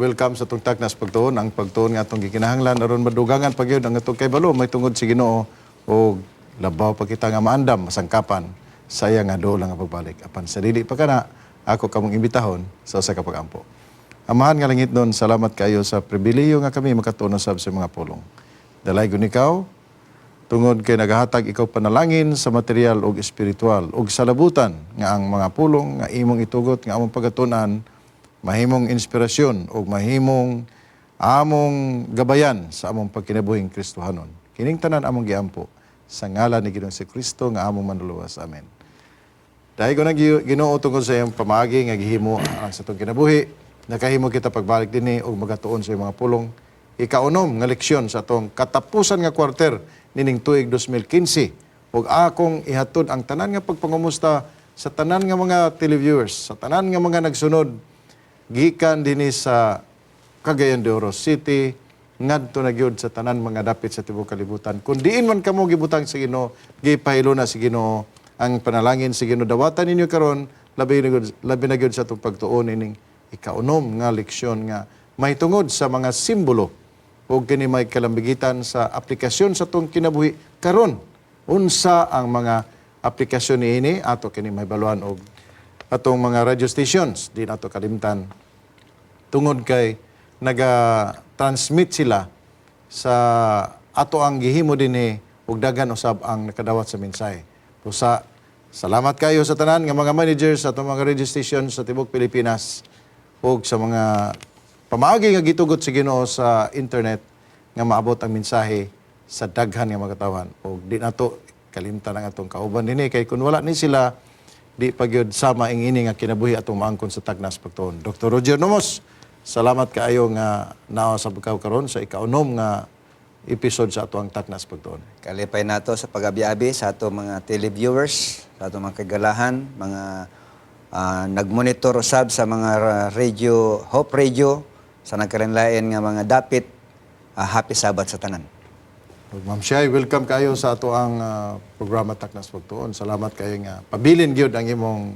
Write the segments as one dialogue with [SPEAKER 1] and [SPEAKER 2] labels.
[SPEAKER 1] welcome sa itong taknas pagtuon. Ang pagtuon nga itong gikinahanglan, aron madugangan pag yun, ang itong kay balo, may tungod si Ginoo, o labaw pa kita nga maandam, masangkapan, saya nga do lang nga pagbalik. Apan sa dili pa kana, ako kamong imbitahon sa usa ka pag-ampo. Amahan nga langit nun, salamat kayo sa pribiliyo nga kami makatuon sa mga pulong. Dalay gun ikaw, tungod kay nagahatag ikaw panalangin sa material o espiritual o sa labutan nga ang mga pulong nga imong itugot nga among pagatunan mahimong inspirasyon o mahimong among gabayan sa among pagkinabuhing Kristohanon. Kining tanan among giampo sa ngalan ni Ginoong si Kristo nga among manluluwas. Amen. Dahil ko nang Ginoo tungkol sa iyong pamagi nga gihimo ang sa itong kinabuhi, nakahimo kita pagbalik dinhi o magatuon sa iyong mga pulong. Ikaunom nga leksyon sa itong katapusan nga kwarter nining tuig 2015 ug akong ihatod ang tanan nga pagpangumusta sa tanan nga mga televiewers, sa tanan nga mga nagsunod gikan dinhi sa Cagayan de Oro City ngadto na gyud sa tanan mga dapit sa tibuok kalibutan. Kun diin man kamo gibutang sa Ginoo, gipahilo na si Ginoo ang panalangin si Ginoo dawatan ninyo karon labi na gyud sa atong pagtuon ining ikaunom nga leksyon nga may tungod sa mga simbolo ug kini may kalambigitan sa aplikasyon sa atong kinabuhi karon. Unsa ang mga aplikasyon niini ato kini may baluan og atong mga radio stations di nato kalimtan tungod kay naga-transmit sila sa ato ang gihimo dinhi ug daghan usab ang nakadawat sa mensahe. Pusa, salamat kayo sa tanan nga mga managers sa atong mga radio stations sa tibuok Pilipinas ug sa mga pamaagi nga gitugot sa Ginoo sa internet nga maabot ang mensahe sa daghan nga mga katawan ug di nato kalimtan ang atong kauban dinhi kay kun wala ni sila di pagyud sama ing ini nga kinabuhi atong maangkon sa tagnas pagtuon. Dr. Roger Nomos, salamat kaayo nga naa sa pagkaw karon sa ikaunom nga episode sa atong tagnas pagtuon.
[SPEAKER 2] Kalipay nato sa pag-abi-abi sa ato mga televiewers, sa ato mga kagalahan, mga nagmonitor usab sa mga radio, Hope Radio, sa nagkarinlain nga mga dapit, happy Sabat sa tanan.
[SPEAKER 1] Ma'am Shai, welcome kayo sa ato ang programa Taknas Pagtuon. Salamat kayo nga pabilin gyud ang imong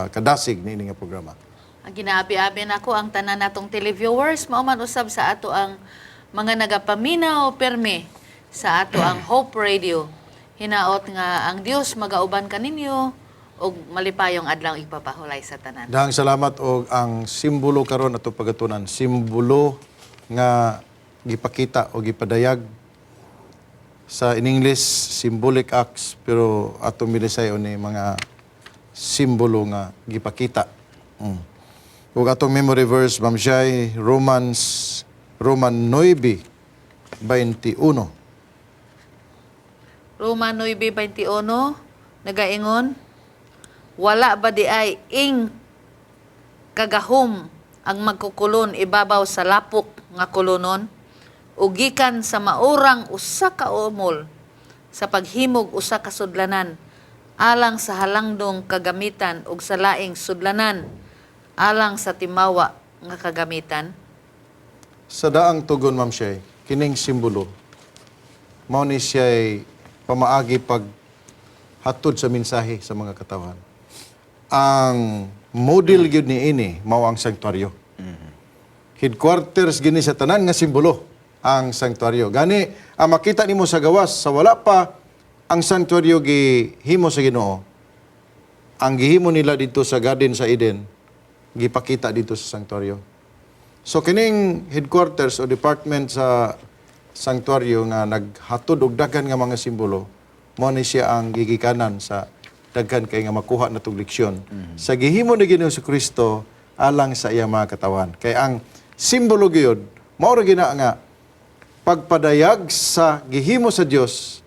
[SPEAKER 1] kadasig niini nga programa.
[SPEAKER 3] Ang ginaabi-abi nako ang tanan natong televiewers mao man usab sa ato ang mga nagapaminaw permi sa ato ang Hope Radio. Hinaot nga ang Dios magauban kaninyo ug malipayong adlaw ipapahulay sa tanan.
[SPEAKER 1] Dahang salamat og ang simbolo karon ato pagatunan, simbolo nga gipakita o gipadayag sa in English symbolic acts pero ato milisayon ni mga simbolo nga gipakita. Ug atong memory verse Ma'am Shai, Roman 9:21.
[SPEAKER 3] Roma 9:21 nagaingon, wala ba di ay ing kagahom ang magkukulon ibabaw sa lapok nga kulunon? Ugikan sa maurang usa ka umol sa paghimog usa ka sudlanan alang sa halangdong kagamitan ug sa laing sudlanan alang sa timawa nga kagamitan.
[SPEAKER 1] Sa daang tugon Ma'am Shai, kining simbolo mao ni siya'y pamaagi pag hatod sa mensahe sa mga katawan. Ang model gyud ni ini mao ang sanktuaryo. Headquarters gini sa tanan nga simbolo ang sanktuaryo. Gani, ang makita nimo sa gawas, sa wala pa ang sanktuaryo gihimo sa Ginoo, ang gihimo nila dito sa Garden sa Eden, gipakita dito sa sanktuaryo. So, kining headquarters o department sa sanktuaryo nga naghatod og daghan nga mga simbolo, mo ni siya ang gigikanan sa daghan kay nga makuha na itong leksyon. Sa gihimo ni Ginoo sa Kristo, alang sa iyang mga katawan. Kay ang simbolo gyud mao ra gina nga pagpadayag sa gihimo sa Dios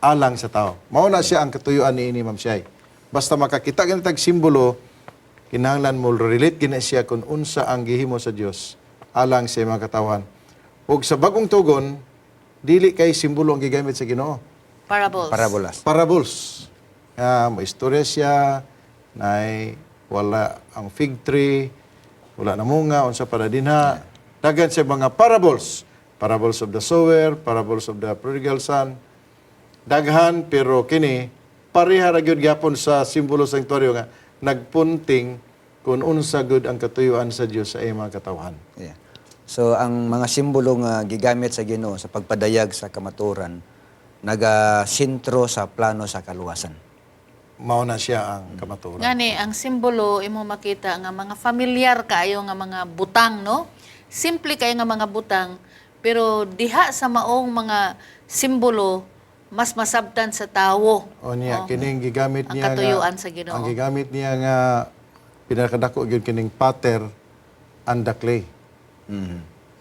[SPEAKER 1] alang sa tao. Mao na siya ang katuyuan niini Ma'am Shai. Basta makakita ka tag simbolo, kinahanglan mo relate gina siya kung unsa ang gihimo sa Dios alang sa mga katawan. Ug sa bagong tugon, dili kay simbolo ang gigamit sa Ginoo.
[SPEAKER 3] Parables.
[SPEAKER 1] Parables. May istorya siya, wala ang fig tree, wala na munga, unsa para dinha. Dagan siya mga parables. Parables of the sower, parables of the prodigal son. Daghan, pero kini, pareha ra gyud gyapon sa simbolo sa sanktuaryo nga nagpunting kung unsa gud ang katuyuan sa Dios sa iyang mga katawhan.
[SPEAKER 2] Yeah. So ang mga simbolo nga gigamit sa Ginoo sa pagpadayag sa kamaturan naga-sentro sa plano sa kaluwasan.
[SPEAKER 1] Mao na siya ang kamaturan.
[SPEAKER 3] Ngani, ang simbolo, imo makita nga mga familiar kaayo nga mga butang, no? Simple kayo nga mga butang, pero diha sa maong mga simbolo, mas masabtan sa tawo.
[SPEAKER 1] O niya, kining gigamit
[SPEAKER 3] Ang
[SPEAKER 1] niya
[SPEAKER 3] katuyuan sa Ginoo.
[SPEAKER 1] Ang gigamit niya nga pinakadako gyud kining pater and the clay.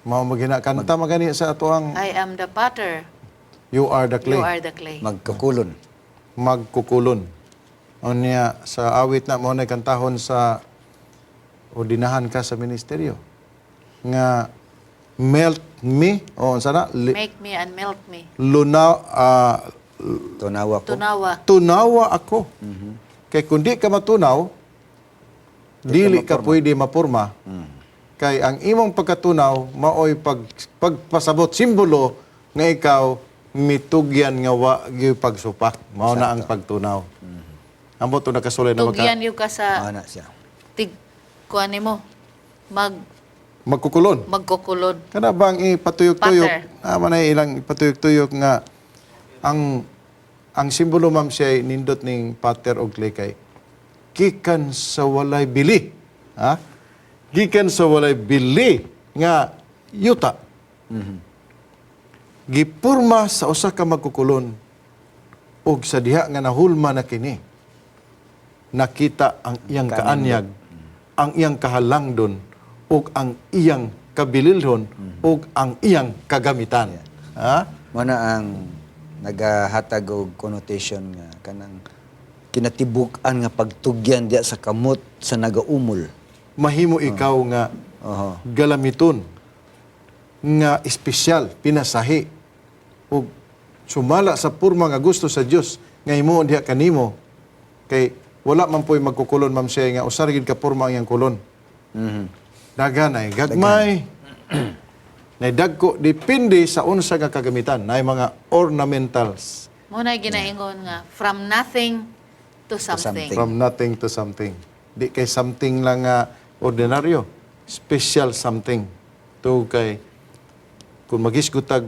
[SPEAKER 1] Mao magina kanta magani sa atoang
[SPEAKER 3] I am the potter,
[SPEAKER 1] you are the clay.
[SPEAKER 3] you are the clay.
[SPEAKER 2] Magkakulon.
[SPEAKER 1] Magkukulon. O niya sa awit na mo na kantahon sa o dinahan ka sa ministeryo nga melt me o sana
[SPEAKER 3] Make me and melt me.
[SPEAKER 1] lunaw
[SPEAKER 2] Tunawa ko.
[SPEAKER 3] Tunawa.
[SPEAKER 1] tunawa ako. Kay kundi ka matunaw, dili ka pwede mapurma. Kay ang imong pagkatunaw, maoy pagpasabot, simbolo nga ikaw mitugyan nga wa gyud pagsupak. Mao na ang pagtunaw. Ambot to nakasulay na
[SPEAKER 3] Tugyan yung ka sa
[SPEAKER 2] Ana siya.
[SPEAKER 3] tig kuan nimo
[SPEAKER 1] magkukulon.
[SPEAKER 3] magkukulon.
[SPEAKER 1] Kana bang ipatuyok-tuyok?
[SPEAKER 3] Pater.
[SPEAKER 1] Manay ilang ipatuyok-tuyok nga ang simbolo ma'am siya ay nindot ning pater og clay kay gikan sa walay bili. Ha? Gikan sa walay bili nga yuta. Gipurma sa usa ka magkukulon og sa diha nga nahulma na kini. Nakita ang iyang kaanyag, ang iyang kahalangdon, ug ang iyang kabililhon, ug ang iyang kagamitan. Ha?
[SPEAKER 2] Mo na ang nagahatag og connotation nga kanang kinatibuk-an nga pagtugyan diya sa kamot sa nagaumol.
[SPEAKER 1] Mahimo ikaw nga
[SPEAKER 2] Oho.
[SPEAKER 1] galamiton nga espesyal, pinasahi ug sumala sa purma nga gusto sa Dios nga himuon diha kanimo kay wala man po'y magkukulon ma'am siya nga usar gid ka purma ang iyang kulon. Daganay gagmay. Nay dagko depende sa unsa nga kagamitan. Nay mga ornamentals
[SPEAKER 3] Muna ginaingon nga from nothing to something.
[SPEAKER 2] something.
[SPEAKER 1] from nothing to something. Di kay something lang nga ordinaryo, special something. To kay kung magisgutag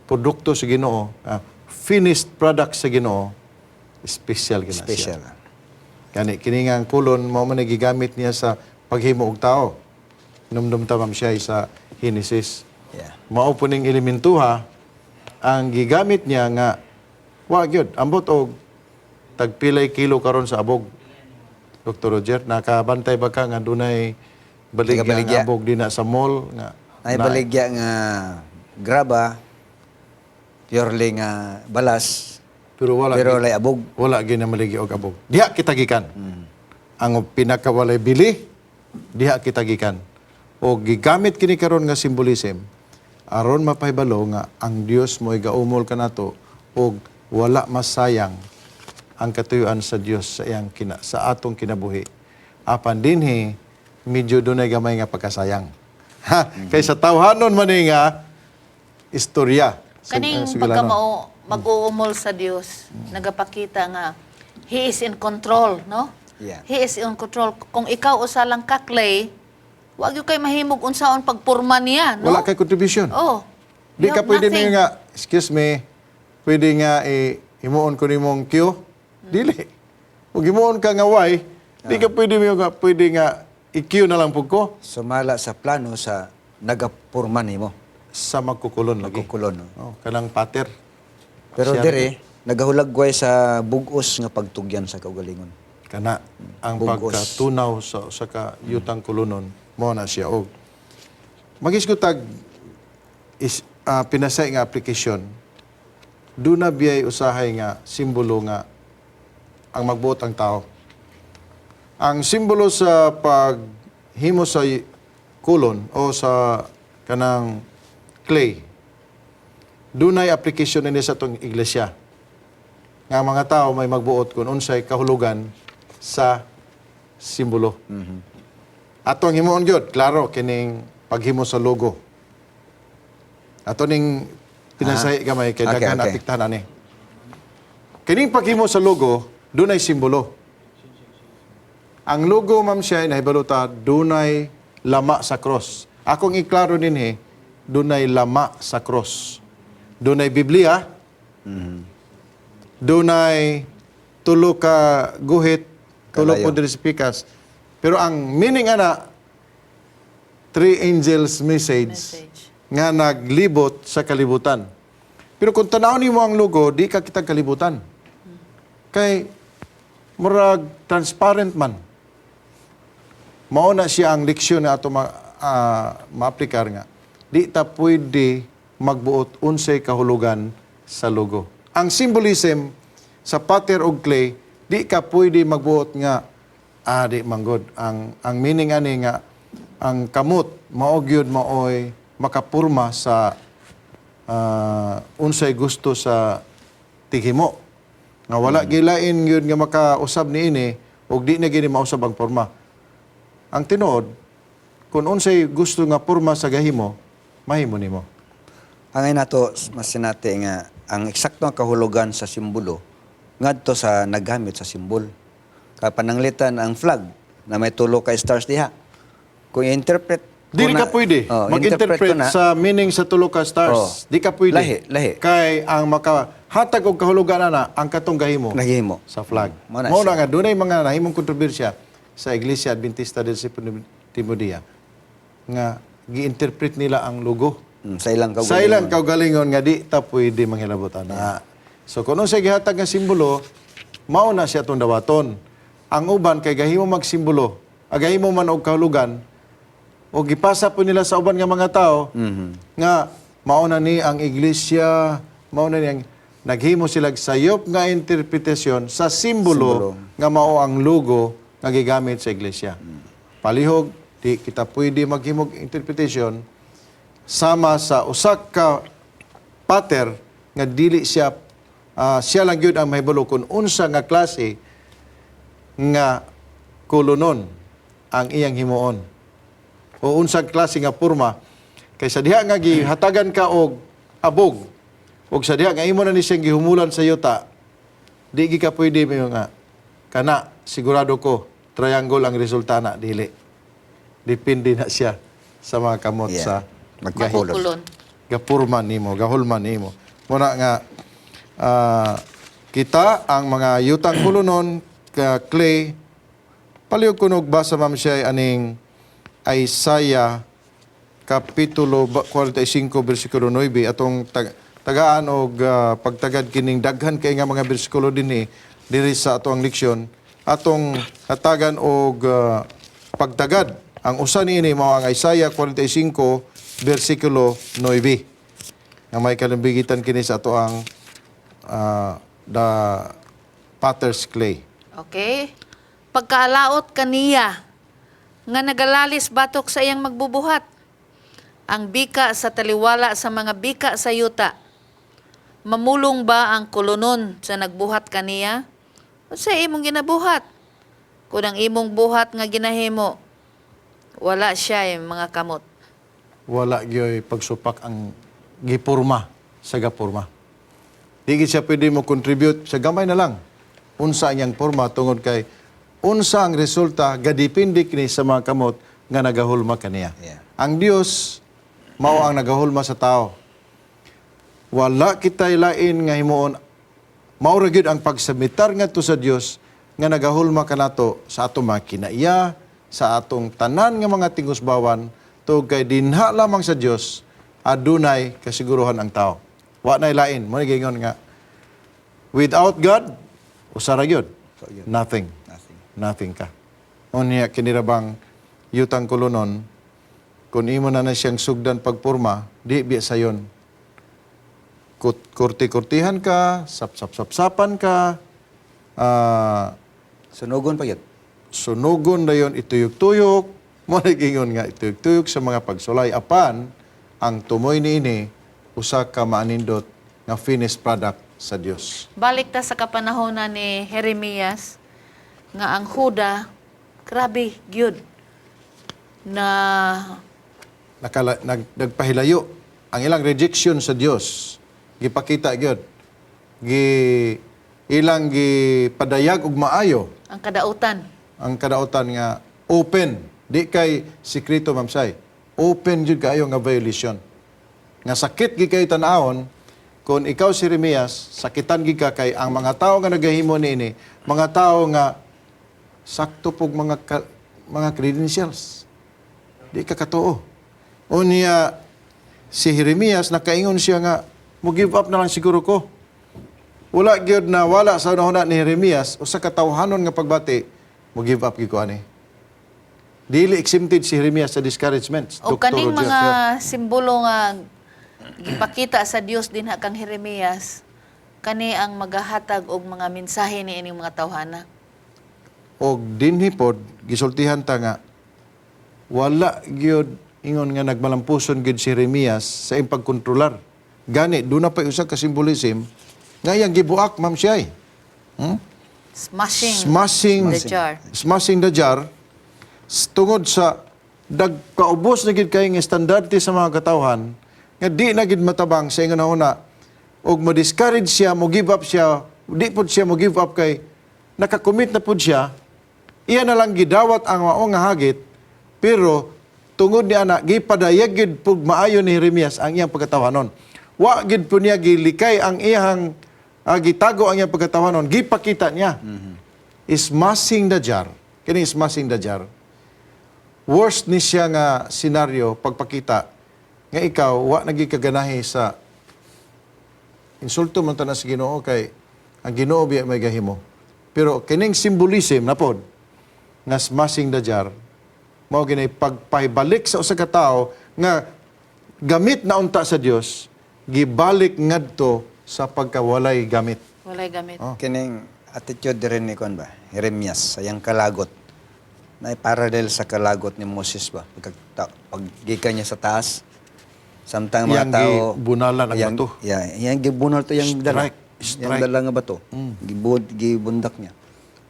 [SPEAKER 1] produkto sa Ginoo, finished product sa Ginoo, special gina
[SPEAKER 2] Special.
[SPEAKER 1] siya. Kani kini nga ang kulon mao man gigamit niya sa paghimo og tao. Numdum tamam siya sa Genesis.
[SPEAKER 2] Yeah.
[SPEAKER 1] Mao po ning elementuha ang gigamit niya nga wa gyud ambot og tagpilay kilo karon sa abog. Dr. Roger, nakabantay ba ka nga dunay baligya
[SPEAKER 2] Tagabaligya.
[SPEAKER 1] nga abog dina sa mall nga
[SPEAKER 2] Ay baligya nga graba purely nga balas
[SPEAKER 1] pero wala
[SPEAKER 2] pero lay abog.
[SPEAKER 1] wala gyud na maligya og abog. Diha kita gikan. Ang pinakawalay bili diha kita gikan. O gigamit kini karon nga symbolism aron mapahibalo nga ang Dios mo'y gaumol kanato og wala masayang ang katuyuan sa Dios sa iyang sa atong kinabuhi. Apan dinhi medyo dunay gamay nga pagkasayang. Ha, kay sa tawhanon man ni nga istorya.
[SPEAKER 3] Kaning
[SPEAKER 1] Sugilano.
[SPEAKER 3] pagkamao mag-uumol sa Dios, nagapakita nga He is in control, no?
[SPEAKER 2] Yeah.
[SPEAKER 3] He is in control. Kung ikaw usa lang ka clay, wag yung kay mahimog unsaon pagpurma niya, no?
[SPEAKER 1] Wala kay contribution.
[SPEAKER 3] Oh.
[SPEAKER 1] Di
[SPEAKER 3] You
[SPEAKER 1] ka
[SPEAKER 3] have
[SPEAKER 1] pwede
[SPEAKER 3] nothing.
[SPEAKER 1] nga, excuse me, pwede nga himuon ko nimong Q. Dili. Kung himuon ka nga Y, di ka pwede nga i-Q na lang pug ko
[SPEAKER 2] Sumala sa plano sa nagapurman nimo.
[SPEAKER 1] sa magkukulon lagi.
[SPEAKER 2] Magkukulon. No?
[SPEAKER 1] Oh, kanang pater.
[SPEAKER 2] Pero
[SPEAKER 1] Siya-
[SPEAKER 2] dire nagahulagway sa bugos nga pagtugyan sa kaugalingon.
[SPEAKER 1] Kana ang
[SPEAKER 2] Bugos.
[SPEAKER 1] pagkatunaw sa ka yutang kulunon mo na siya og magisgutag is pinasay nga application do na biyay usahay nga simbolo nga ang magbuot ang tao. Ang simbolo sa paghimo sa kulon o sa kanang clay dunay application ini sa tong iglesia nga ang mga tao may magbuot kung unsay kahulugan sa simbolo. Ato ang himuon gyud, klaro kining paghimo sa logo. Ato ning pinasay gamay kay
[SPEAKER 2] Okay,
[SPEAKER 1] daghan
[SPEAKER 2] okay.
[SPEAKER 1] apektahan ani. Kining paghimo sa logo dunay simbolo. Ang logo ma'am siya nahibaluta dunay lama sa cross. Akong iklaro dinhi, dunay lama sa cross. Dunay Biblia, dunay tulo ka guhit, tulo
[SPEAKER 2] Kalayo.
[SPEAKER 1] po diri sa pikas. Pero ang meaning ana, three angels message, nga naglibot sa kalibutan. Pero kung tanaw nimo ang logo, di ka kita kalibutan. Kay murag transparent man. Mao na siya ang leksyon na ato maaplikar nga. Di ta pwede magbuot unsay kahulugan sa logo. Ang symbolism sa pater og clay, di ka pwede magbuot nga di manggod. Ang meaning ani nga ang kamot mao gyud maoy makapurma sa unsay gusto sa tighimo. Nga wala gilain yun nga makausab ni ini ug di na gini mausab ang porma. Ang tinuod, kung unsay gusto nga porma sa gahimo, mahimo nimo.
[SPEAKER 2] Ang nato mas sinati nga ang eksaktong kahulugan sa simbolo ngadto sa naggamit sa simbol. Kapananglitan ang flag na may tulo ka stars diha. Kung i-interpret
[SPEAKER 1] Di ka pwede mag-interpret sa meaning sa tulo ka stars. Di ka pwede.
[SPEAKER 2] Lahi.
[SPEAKER 1] Kay ang makahatag og kahulugan ana ang katong gahimo
[SPEAKER 2] Nagihimo.
[SPEAKER 1] sa flag.
[SPEAKER 2] Mao na
[SPEAKER 1] Mao
[SPEAKER 2] siya.
[SPEAKER 1] na nga dunay mga nahimong kontrobersya sa Iglesia Adventista del Séptimo Día nga gi-interpret nila ang logo.
[SPEAKER 2] Sa ilang
[SPEAKER 1] Sa ilang kaugalingon nga di ta pwede manghilabot ana. So kung sa gihatag nga simbolo, mao na siya tong dawaton. Ang uban kay gahimo magsimbolo, agahimo man og kahulugan, o gipasa po nila sa uban nga mga tao nga mauna ni ang iglesia, mauna ni ang naghimo sila sayop nga interpretasyon sa simbolo nga mao ang logo nga gigamit sa iglesia. Palihog, di kita pwede maghimog interpretasyon sama sa usak ka pater nga dili siya siya lang gyud ang mahibalo kung unsa nga klase nga kolonon ang iyang himuon o unsang klase nga porma kay sa diha nga gihatagan ka og abog og sa diha nga imo na ni siyang gihumulan sa yuta di gi ka pwede mo nga kana sigurado ko triangle ang resulta na dili depende na siya sa mga kamot sa
[SPEAKER 2] magkakulon.
[SPEAKER 3] Kulon.
[SPEAKER 1] gapurman nimo gahulman nimo muna nga kita ang mga yutang kulunon ka clay palihog kunog basa ma'am siya aning Isaiah Kapitulo 45, versikulo 9, atong tagaan og pagtagad kining daghan kay nga mga bersikulo dinhi diri sa atong leksyon, atong hatagan og pagtagad. Ang usa niini mao ang Isaiah 45, versikulo 9. Nga may kalambigitan kini sa ato ang the potter's clay.
[SPEAKER 3] Okay? Pagkaalaot kaniya nga nagalalis batok sa iyang magbubuhat. Ang bika sa taliwala sa mga bika sa yuta. Mamulong ba ang kolonon sa nagbuhat kaniya? O sa imong ginabuhat? Kung ang imong buhat nga ginahimo, wala siya mga kamot.
[SPEAKER 1] Wala gyoy pagsupak ang gipurma sa gapurma. Di gid siya pwede mo contribute sa gamay na lang. Unsa iyang porma tungod kay unsa ang resulta gadipindi kini sa mga kamot nga nagahulma kaniya.
[SPEAKER 2] Yeah.
[SPEAKER 1] Ang Dios mao ang nagahulma sa tao. Wala kitay lain nga himuon mao ra gyud ang pagsamitar ngadto sa Dios nga nagahulma kanato sa atong mga kinaiya, sa atong tanan nga mga tingusbawan tungod kay dinha lamang sa Dios adunay kasiguruhan ang tao. Wa nay lain mo gingon nga without God usara gyud. Nothing. Nothing ka. Unya kinirabang yutang kulunon, kung imo na siyang sugdan pagpurma, di biya sayon. Kurti-kurtihan ka, sap-sap-sap-sapan ka,
[SPEAKER 2] Sunugon pa yun.
[SPEAKER 1] sunugon na yon ituyok-tuyok, mo nagingon nga ituyok-tuyok sa mga pagsulay. Apan, ang tumoy niini, usa ka maanindot nga finished product sa Dios.
[SPEAKER 3] Balik ta sa kapanahonan ni Jeremias nga ang Huda, grabe, gyud na
[SPEAKER 1] Nagpahilayo ang ilang rejection sa Dios. Gipakita gyud. Ilang gipadayag og maayo
[SPEAKER 3] ang kadautan.
[SPEAKER 1] ang kadautan nga open, di kay sikreto mamsay. open jud kayo nga violation. Nga sakit gi kayo tan-awon kung ikaw si Jeremias, sakitan gi ka kay ang mga tao nga nagahimo niini, mga tao nga sakto pog mga credentials. Di ka katoo. Unya si Jeremias nakaingon siya nga mo give up na lang siguro ko. Wala gyud na wala sa unahuna ni Jeremias usa ka tawhanon nga pagbati mo give up gyud ko ani. Dili exempted si Jeremias sa discouragements.
[SPEAKER 3] O
[SPEAKER 1] Dr.
[SPEAKER 3] kaning
[SPEAKER 1] Roger.
[SPEAKER 3] mga simbolo nga gipakita sa Dios din kang Jeremias, kani ang magahatag og mga mensahe ni ining mga tawhana.
[SPEAKER 1] Og dinhi pod gisultihan ta nga wala gyud ingon nga nagmalampuson gyud si Jeremias sa iyang pagkontrolar. Gani do na pa usa ka symbolism nga iyang gibuak ma'am siya.
[SPEAKER 3] Smashing the jar.
[SPEAKER 1] Smashing the jar tungod sa dagkaubos na gid kay nga estandarte sa mga katawhan nga di na gid matabang sa ingon una og mo-discourage siya, mo give up siya, di pod siya mo give up kay nakakommit na pod siya. Iya na lang gidawat ang mao nga hagit, pero tungod ni ana gipadayag gid pug maayo ni Jeremias ang iyang pagkatawhanon. Wa gid po niya gilikay ang iyang gitago ang iyang pagkatawhanon, gipakita niya. Smashing the jar. Kini smashing the jar. Worst ni siya nga senaryo pagpakita nga ikaw wa nagikaganahi sa insulto man ta na sa Ginoo kay ang Ginoo biya may gahimo. Pero kining symbolism na pod nga smashing the jar mao ginay pagpahibalik sa usa ka tawo nga gamit na unta sa Dios gibalik ngadto sa pagkawalay gamit.
[SPEAKER 3] Walay gamit.
[SPEAKER 2] Kining attitude rin ni kon ba? Jeremias, sayang kalagot. Na parallel sa kalagot ni Moses ba? Paggikan niya sa taas, samtang mga
[SPEAKER 1] Yang
[SPEAKER 2] tao...
[SPEAKER 1] gibunalan ang bato.
[SPEAKER 2] Yang gibunal to yung dala.
[SPEAKER 1] Strike.
[SPEAKER 2] Yung dala nga bato. Gibundak niya.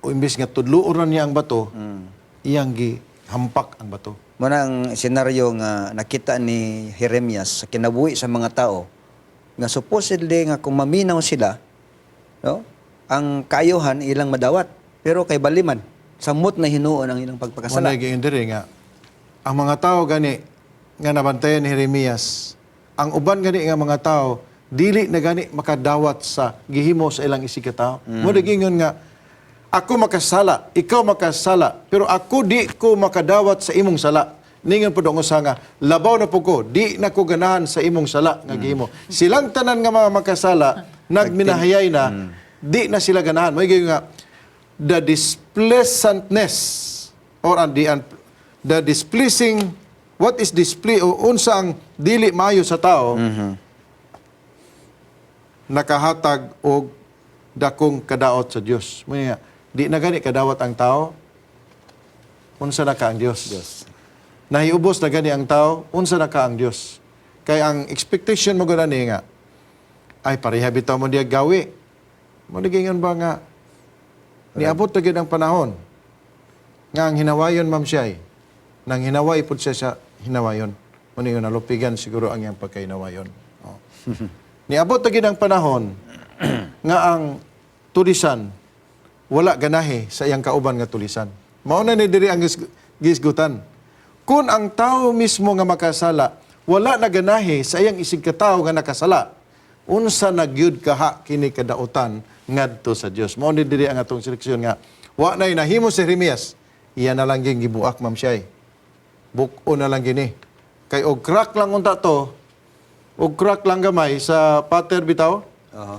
[SPEAKER 1] O imbis nga tudluoran niya ang bato, iyang gihampak ang bato.
[SPEAKER 2] Muna ang senaryo nga nakita ni Jeremias sa kinabuhi sa mga tao, nga supposedly nga kung maminaw sila, no, ang kayuhan ilang madawat. Pero kay baliman, samot na hinuon ang ilang pagpakasala.
[SPEAKER 1] Muna gayon diri nga ang mga tao gani nga nabantayan ni Jeremias, ang uban gani nga mga tao dili na gani makadawat sa gihimo sa ilang isig ka tao. Muna gingon nga ako makasala, ikaw makasala, pero ako di ko makadawat sa imong sala. Ningon po dong usa nga labaw na po ko, di na ko ganahan sa imong sala nga gihimo. Silang tanan nga mga makasala nagminahayay na, di na sila ganahan. May gingon nga the displeasantness or the displeasing, what is displeasing o unsa ang dili maayo sa tao, nakahatag og dakong kadaot sa Dios. May di na gani kadawat ang tao, unsa na ka ang Dios. Nahiubos na gani ang tao, unsa na ka ang Dios. Kay ang expectation mo gani nga ay pareha bitaw mo diya gawi. Mo gingon ba nga niabot na gid ang panahon nga ang hinawayon ma'am siya nang hinaway pud siya sa hinawayon. Muna yun, nalupigan siguro ang iyang pagkainawayon. Oh. Niabot na gid ang panahon nga ang tulisan wala ganahi sa iyang kauban nga tulisan. Mao na ni diri ang gisgutan. Kung ang tao mismo nga makasala wala na ganahi sa iyang isig katao nga nakasala, unsa nagyud kaha kini kadautan ngadto sa Dios. Mao ni diri ang atong seleksyon nga wa nay nahimo si Jeremias, iya na lang gyud gibuak ma'am siya. Buko na lang gini. Kay og crack lang unta to, og crack lang gamay sa pater bitaw.
[SPEAKER 2] Oo.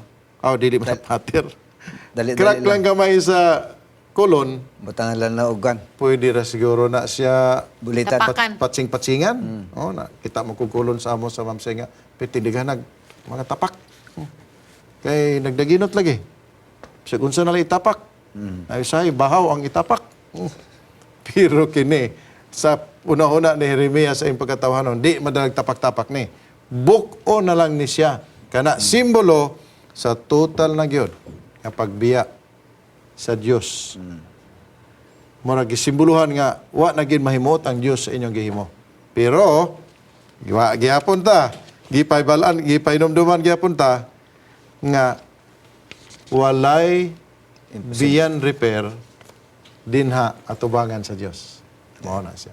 [SPEAKER 1] Dili man pater.
[SPEAKER 2] Dali
[SPEAKER 1] Crack lang gamay sa kolon,
[SPEAKER 2] Butangan lang na ugan.
[SPEAKER 1] pwede ra siguro na siya
[SPEAKER 2] Bulitan.
[SPEAKER 3] Tapakan.
[SPEAKER 1] patsing-patsingan. Oh, na kita mo kukulon sa amo sa ma'am siya nga pitindiganag mga tapak. Kay nagdaginot lagi. Sa unsa na lang itapak. Ay say bahaw ang itapak. Pero kini sa una-una ni Jeremias sa iyang pagkatawhanon, di madalag tapak-tapak ni. Buko na lang ni siya. Kana simbolo sa total na gyud nga pagbiya sa Dios. Mura gisimboluhan nga wa na gid mahimot ang Dios sa inyong gihimo. Pero gihapon ta, gipaybalan, gipainomduman gihapon ta nga walay beyond repair dinha atubangan sa Dios. Mao na siya.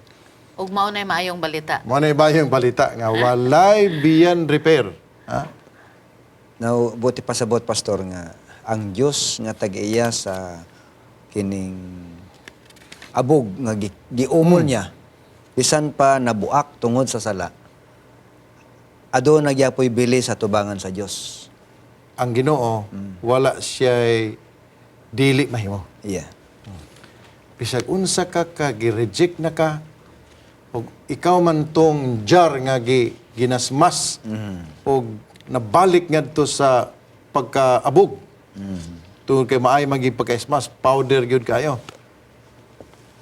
[SPEAKER 3] ug mao nay maayong balita.
[SPEAKER 1] Mo na ba yung balita nga walay beyond repair. Ha?
[SPEAKER 2] Now, buti pasabot, Pastor, nga ang Diyos nga tag-iya sa kining abog nga giumol niya, bisan pa nabuak tungod sa sala, ado nagyapoy bili sa tubangan sa Diyos.
[SPEAKER 1] Ang Ginoo wala siya dili mahimo.
[SPEAKER 2] Yeah.
[SPEAKER 1] Bisag unsa ka gi-reject na ka og ikaw man tong jar nga ginasmas og nabalik ngadto sa pagkaabog. Tungod kay maay maging pagka-smash, powder gyud kayo.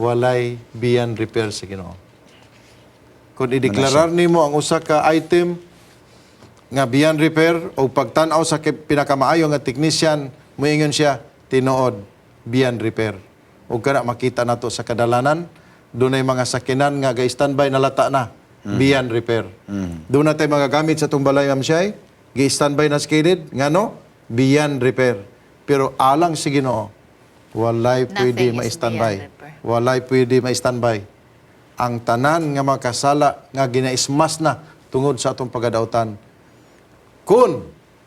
[SPEAKER 1] Walay beyond repair sa Ginoo. Kung ideklarar nimo ang usa ka item nga beyond repair o pagtan-aw sa pinakamaayo nga technician, moingon siya tinuod beyond repair. O kana makita nato sa kadalanan, dunay mga sakinan nga ga-standby na lata na beyond repair. Doon natin mga gamit sa itong balay mamsiyay, gi-standby na skided, nga no? Beyond repair. Pero alang si Ginoo, walay pwede
[SPEAKER 3] Nothing is
[SPEAKER 1] ma-standby.
[SPEAKER 3] beyond repair.
[SPEAKER 1] Walay pwede ma-standby. Ang tanan nga makasala nga ginaismas na tungod sa atong pagadautan. Kun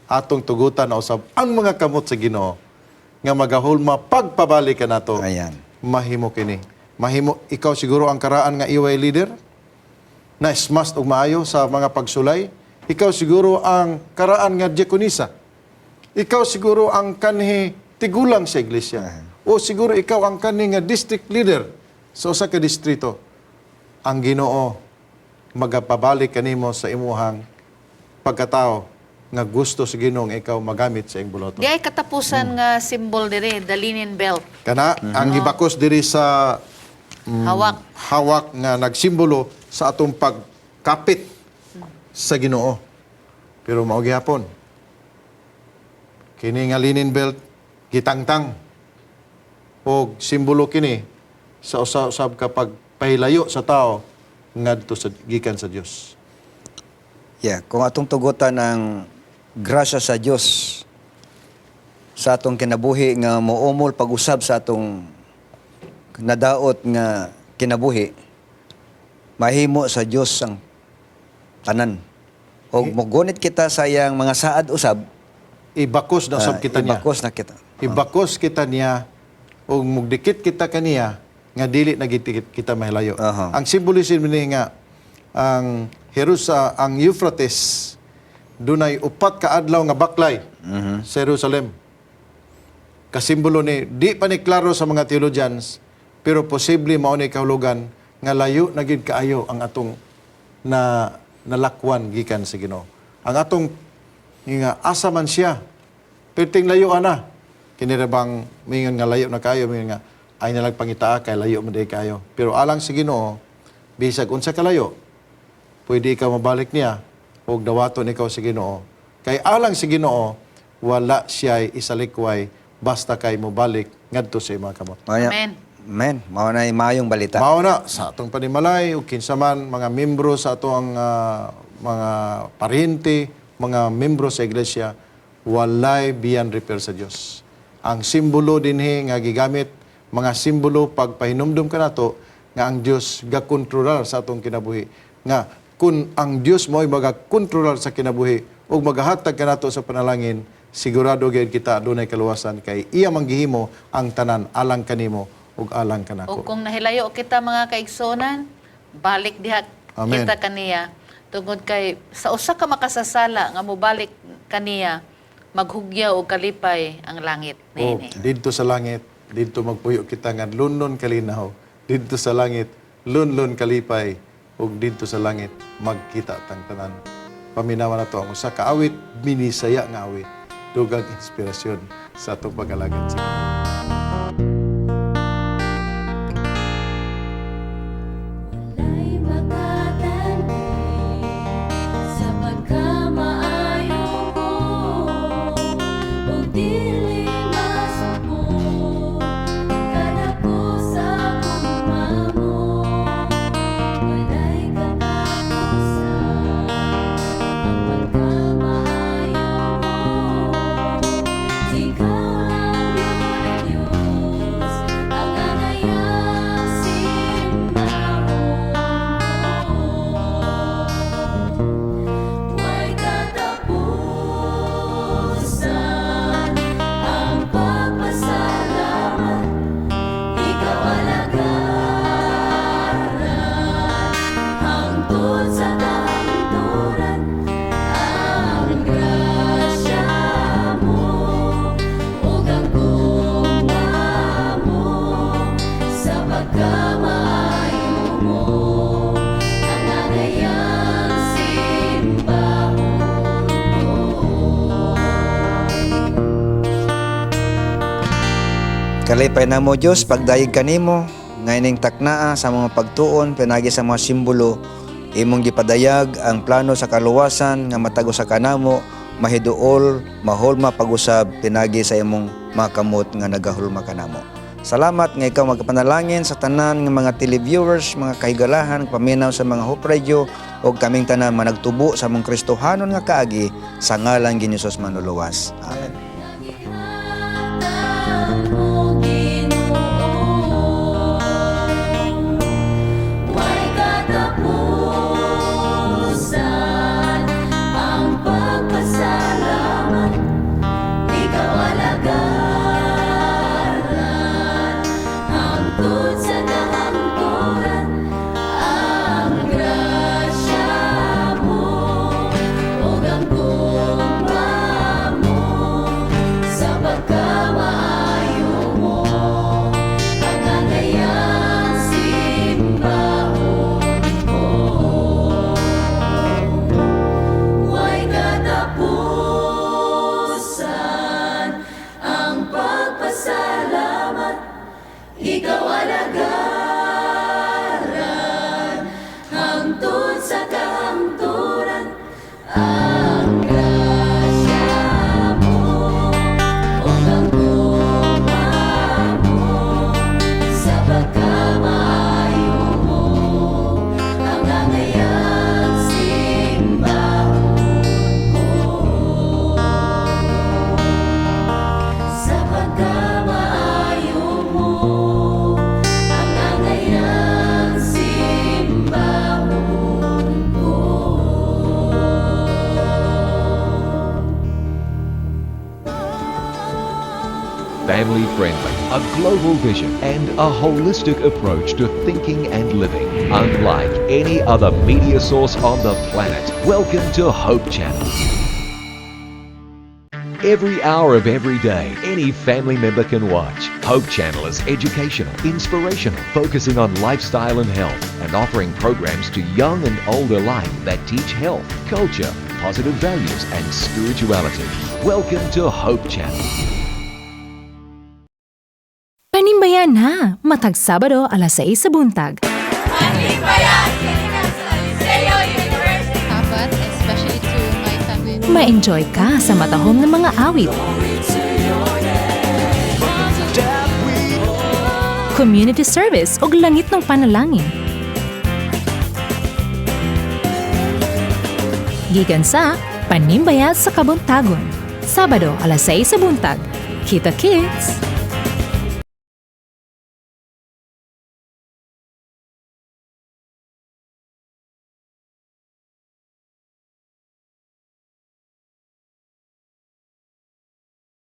[SPEAKER 1] atong tugutan na usab ang mga kamot sa Ginoo nga magahulma pagpabalik ka nato.
[SPEAKER 2] Ayan.
[SPEAKER 1] Mahimo kini. Mahimo ikaw siguro ang karaan nga iway leader na smas og maayo sa mga pagsulay. Ikaw siguro ang karaan nga diakonisa. Ikaw siguro ang kanhi tigulang sa iglesia. O siguro ikaw ang kanhi nga district leader sa usa ka distrito. Ang Ginoo magapabalik kanimo sa imuhang pagkatao nga gusto sa Ginoo nga ikaw magamit sa iyong buloton.
[SPEAKER 3] Di ay katapusan nga symbol diri, the linen belt.
[SPEAKER 1] Kana ang gibakos diri sa
[SPEAKER 3] Hawak.
[SPEAKER 1] hawak nga nagsimbolo sa atong pagkapit sa Ginoo. Pero mao gyapon. Kini nga linen belt gitangtang og simbolo kini sa usab ka pagpahilayo sa tao ngadto sa gikan sa Dios.
[SPEAKER 2] Yeah, kung atong tugutan ng grasya sa Diyos sa atong kinabuhi nga moumol pag-usab sa atong nadaot nga kinabuhi, mahimo sa Diyos ang tanan. O mogunit kita sa iyang mga saad usab,
[SPEAKER 1] Ibakos na usab kita niya.
[SPEAKER 2] ibakos na kita.
[SPEAKER 1] Ibakos kita niya o mugdikit kita kaniya nga dili na kita mahilayo.
[SPEAKER 2] Aha.
[SPEAKER 1] Ang simbolism ni nga ang ang Euphrates dunay upat ka adlaw nga baklay sa Jerusalem. Kasimbolo ni di pa ni klaro sa mga theologians pero posible mao ni kahulugan nga layo na gid kaayo ang atong nalakwan gikan sa Ginoo. Ang atong nga asa man siya perting layo ana kini ra bang mingon nga layo na kayo mingon nga ay nalang pangitaa kay layo man day kayo pero alang sa Ginoo bisag unsa ka layo pwede ikaw mabalik niya o dawaton ikaw sa Ginoo kay alang sa Ginoo wala siya isalikway basta kay mobalik ngadto sa mga kamot.
[SPEAKER 3] Amen.
[SPEAKER 2] Amen. Mao na mayong balita.
[SPEAKER 1] Mao na sa atong panimalay ug kinsa man mga membro sa atong mga paryente, mga membro sa iglesia, walay beyond repair sa Dios. Ang simbolo dinhi nga gigamit, mga simbolo pagpahinumdum kanato nga ang Dios gakontrolar sa atong kinabuhi. Nga kun ang Dios mo'y magakontrolar sa kinabuhi ug magahatag kanato sa panalangin, sigurado gyud kita adunay kaluwasan kay iya manggihimo ang tanan alang kanimo ug alang
[SPEAKER 3] O
[SPEAKER 1] kanako.
[SPEAKER 3] kung nahilayo kita mga kaigsonan, balik diha
[SPEAKER 1] Amen.
[SPEAKER 3] kita kaniya. Tungod kay sa usa ka makasasala nga mobalik kaniya, maghugyaw og kalipay ang langit.
[SPEAKER 1] Oh,
[SPEAKER 3] Nini.
[SPEAKER 1] dito sa langit, dito magpuyo kita nga lunlon kalinaw. Dito sa langit, lunlon kalipay. Ug dito sa langit, magkita tang tanan. Paminawa na to ang usa ka awit, binisaya nga awit. Dugang inspirasyon sa atong pag-alagad sa Ginoo.
[SPEAKER 4] Walay makatani sa pagkamaayo mo, ug dili masuko kadako sa pagmamo. Walay katapusan ang pagkamaayo mo, ikaw lang yun ang Diyos.
[SPEAKER 2] Kalipay na mo Diyos, pagdayeg kanimo, ngayning taknaa sa mga pagtuon, pinagi sa mga simbolo, imong gipadayag ang plano sa kaluwasan nga matago sa kanamo, mahiduol, mahulma pag-usab, pinagi sa imong mga kamot nga nagahulma kanamo. Salamat nga ikaw magpanalangin sa tanan ng mga televiewers, mga kahigalahan, paminaw sa mga Hope Radio, o kaming tanan managtubo sa mong Kristohanon nga kaagi, sa ngalan ni Jesus Manuluwas. Amen.
[SPEAKER 4] May katapusan ang pagpasalamat, ikaw alagaran, hangtod sa kahangturan, ang grasya mo, ug ang gugma mo, sa pagkamaayo mo, ang angayang simbahon ko. May katapusan ang pagpasalamat, ikaw alagaran, hangtod sa kahangturan, ang grasya mo, ug ang gugma mo, sa pagkamaayo mo, ang angayang simbahon ko. Sa pagkamaayo mo, ang angayang simbahon ko.
[SPEAKER 5] Family friendly, a global vision, and a holistic approach to thinking and living. Unlike any other media source on the planet, welcome to Hope Channel. Every hour of every day, any family member can watch. Hope Channel is educational, inspirational, focusing on lifestyle and health, and offering programs to young and old alike that teach health, culture, positive values, and spirituality. Welcome to Hope Channel.
[SPEAKER 6] Panimbayan na! Matag Sabado, alas 6 sa buntag.
[SPEAKER 7] Dapat, especially to my family.
[SPEAKER 6] Ma-enjoy ka sa matahom ng mga awit. Community service o langit ng panalangin. Gikan sa Panimbayat sa Kabuntagon. Sabado, alas 6 sa buntag. Kita Kids!